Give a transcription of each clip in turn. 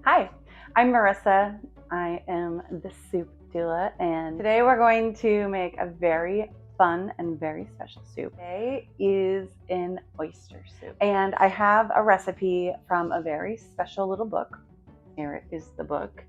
Hi, I'm Marissa. I am the soup doula, and today we're going to make a very fun and very special soup. Today is an oyster soup, and I have a recipe from a very special little book. Here is the book.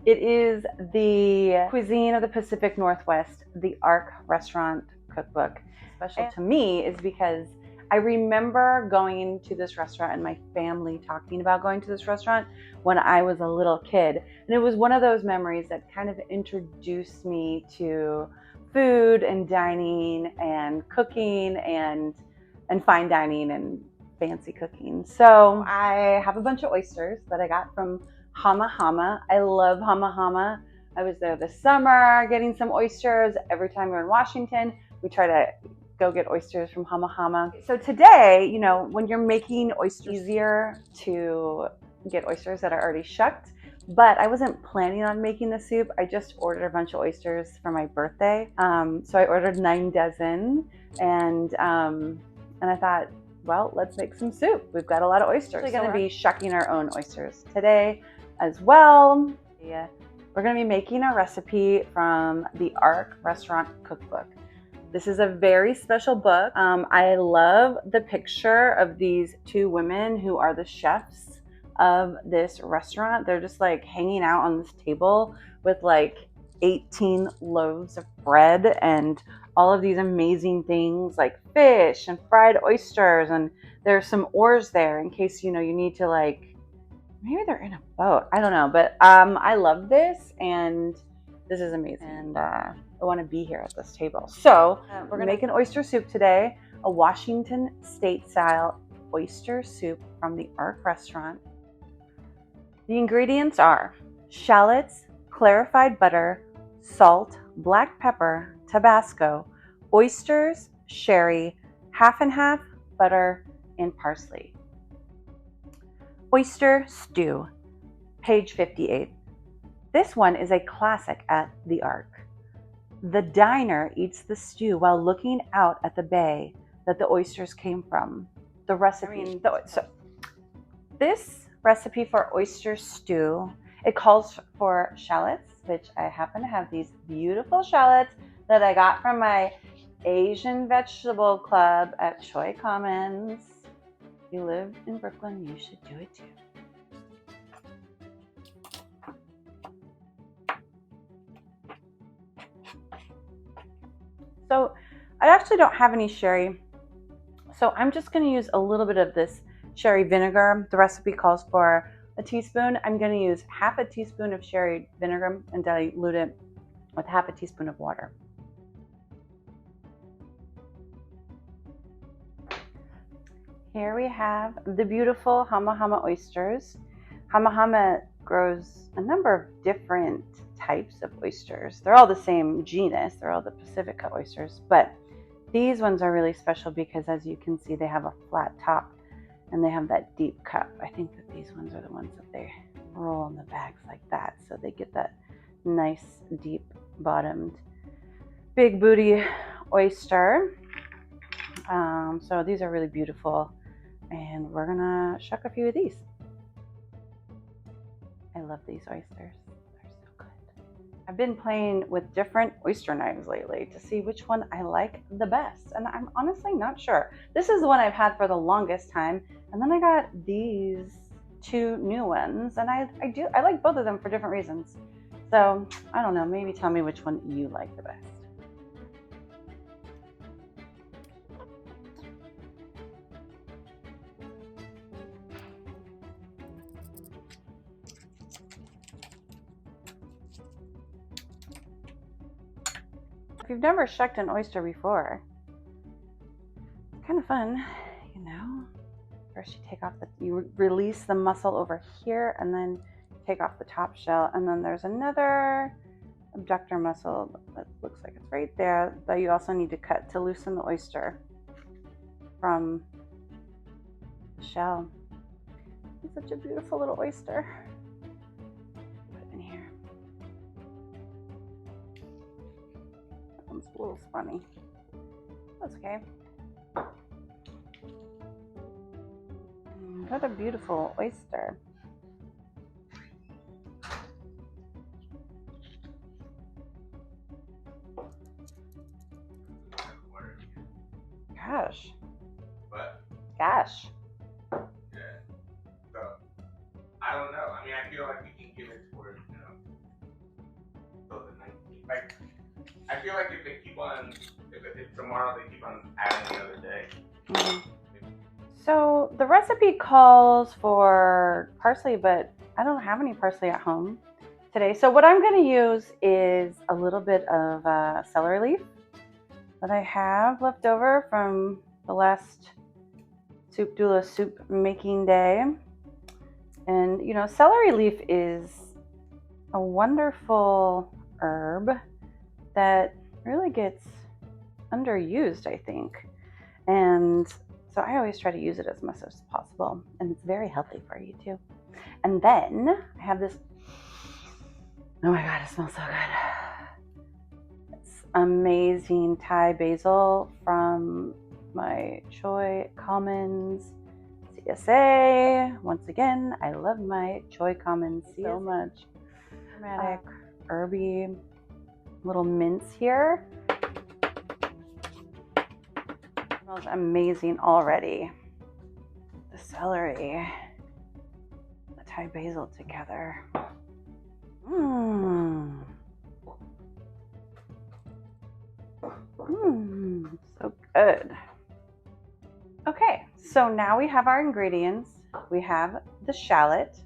It is the cuisine of the Pacific Northwest, the Ark Restaurant Cookbook. Special to me is because I remember going to this restaurant and my family talking about going to this restaurant when I was a little kid. And it was one of those memories that kind of introduced me to food and dining and cooking and fine dining and fancy cooking. So I have a bunch of oysters that I got from Hama Hama. I love Hama Hama. I was there this summer getting some oysters. Every time we're in Washington, we try to go get oysters from Hama Hama. So today, you know, when you're making oysters, it's easier to get oysters that are already shucked. But I wasn't planning on making the soup. I just ordered a bunch of oysters for my birthday. So I ordered 9 dozen, and I thought, well, let's make some soup. We've got a lot of oysters. We're going to be shucking our own oysters today as well. Yeah. We're going to be making a recipe from the Ark Restaurant Cookbook. This is a very special book. I love the picture of these 2 women who are the chefs of this restaurant. They're just like hanging out on this table with like 18 loaves of bread and all of these amazing things like fish and fried oysters, and there's some oars there in case you need to, like, maybe they're in a boat, I don't know, but I love this, and this is amazing, and I want to be here at this table. So we're gonna make an oyster soup today, a Washington State style oyster soup from the Ark Restaurant. The ingredients are shallots, clarified butter, salt, black pepper, Tabasco, oysters, sherry, half and half, butter, and parsley. Oyster Stew, page 58. This one is a classic at the Ark. The diner eats the stew while looking out at the bay that the oysters came from. The recipe, this recipe for oyster stew, it calls for shallots, which I happen to have these beautiful shallots that I got from my Asian vegetable club at Choi Commons. If you live in Brooklyn, you should do it too. So I actually don't have any sherry, so I'm just going to use a little bit of this sherry vinegar. The recipe calls for a teaspoon. I'm going to use half a teaspoon of sherry vinegar and dilute it with half a teaspoon of water. Here we have the beautiful Hama Hama oysters. Hama Hama grows a number of different types of oysters. They're all the same genus. They're all the Pacific oysters, but these ones are really special because, as you can see, they have a flat top and they have that deep cup. I think that these ones are the ones that they roll in the bags like that, so they get that nice deep bottomed big booty oyster. So these are really beautiful, and we're gonna shuck a few of these. I love these oysters. They're so good. I've been playing with different oyster knives lately to see which one I like the best, and I'm honestly not sure. This is the one I've had for the longest time, and then I got these 2 new ones, and I like both of them for different reasons. So I don't know, maybe tell me which one you like the best. If you've never shucked an oyster before, it's kind of fun, you know. First you take off you release the muscle over here, and then take off the top shell, and then there's another abductor muscle that looks like it's right there that you also need to cut to loosen the oyster from the shell. It's such a beautiful little oyster. Put it in here. That one's a little funny. That's okay. What a beautiful oyster. Gosh. But Gosh. yeah. So I don't know. I mean, I feel like we can give it towards, till the 19th. Like, I feel like if they keep on, if tomorrow they keep on adding another day. Mm-hmm. So the recipe calls for parsley, but I don't have any parsley at home today. So what I'm going to use is a little bit of celery leaf that I have left over from the last Soup Doula soup making day. And celery leaf is a wonderful herb that really gets underused, I think. And so I always try to use it as much as possible. And it's very healthy for you too. And then I have this, oh my God, it smells so good. It's amazing Thai basil from my Choi Commons CSA. Once again, I love my Choi Commons so much. Aromatic, herby, little mints here. It smells amazing already. The celery, the Thai basil together. Mmm. Mmm, so good. Okay, so now we have our ingredients. We have the shallot.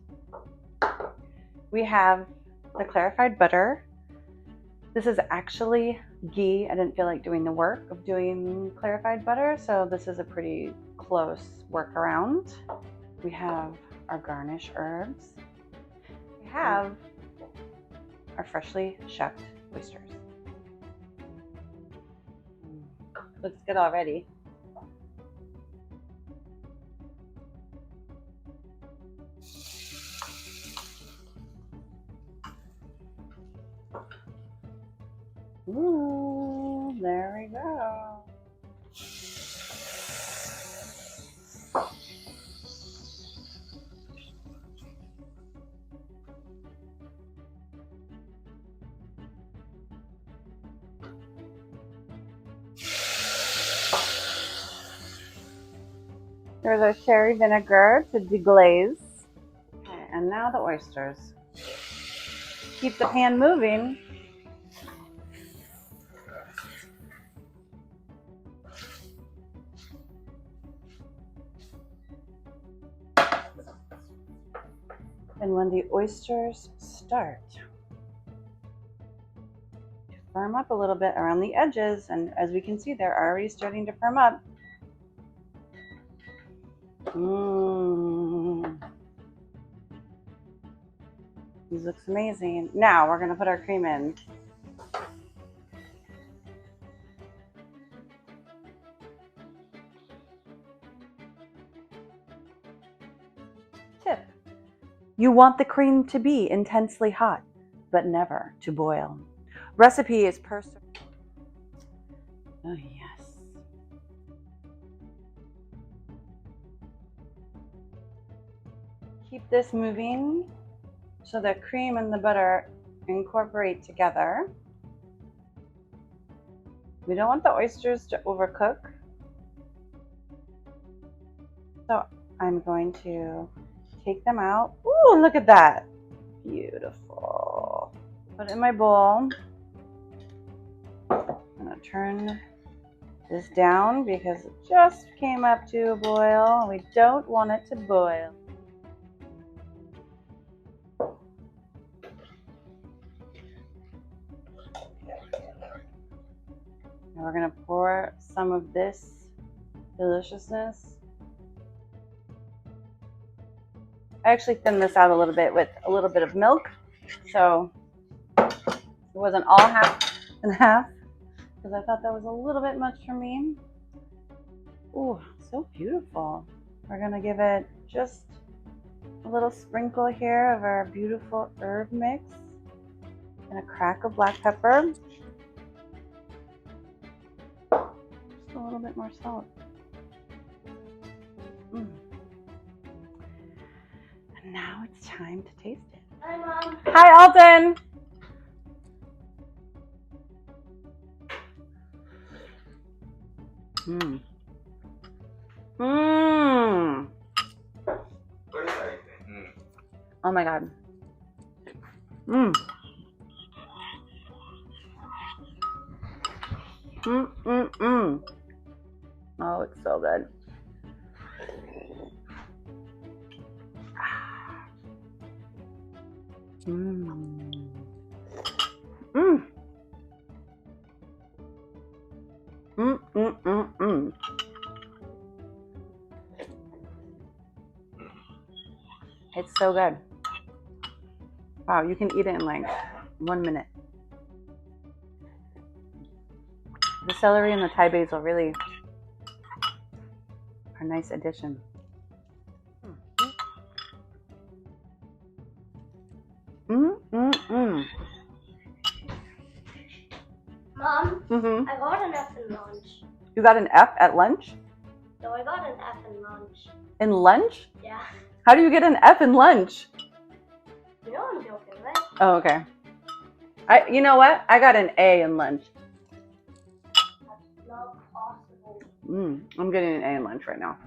We have the clarified butter. This is actually ghee. I didn't feel like doing the work of doing clarified butter, so this is a pretty close workaround. We have our garnish herbs. We have our freshly shucked oysters. Looks good already. Ooh, there we go. There's our sherry vinegar to deglaze. Okay, and now the oysters. Keep the pan moving. And when the oysters start to firm up a little bit around the edges, and as we can see, they're already starting to firm up. Mmm. This looks amazing. Now we're going to put our cream in. Tip: you want the cream to be intensely hot, but never to boil. Recipe is personal. Oh yes. Keep this moving so the cream and the butter incorporate together. We don't want the oysters to overcook. So I'm going to take them out. Ooh, look at that. Beautiful. Put it in my bowl. I'm going to turn this down because it just came up to a boil. We don't want it to boil. Now we're going to pour some of this deliciousness. I actually thinned this out a little bit with a little bit of milk, so it wasn't all half and half, because I thought that was a little bit much for me. Ooh, so beautiful. We're going to give it just a little sprinkle here of our beautiful herb mix and a crack of black pepper. Just a little bit more salt. And now it's time to taste it. Hi, Mom. Hi, Alton. Mmm. What is that? Mm. Oh my god. Mmm. Mmm. Oh, it's so good. Mmm. Mmm. Mmm. It's so good. Wow, you can eat it in like 1 minute. The celery and the Thai basil really are a nice addition. Mmm. Mom, Mm-hmm. I got an F in lunch. You got an F at lunch? No, I got an F in lunch. In lunch? Yeah. How do you get an F in lunch? You know I'm joking, right? Oh, okay. You know what? I got an A in lunch. That's not possible. I'm getting an A in lunch right now.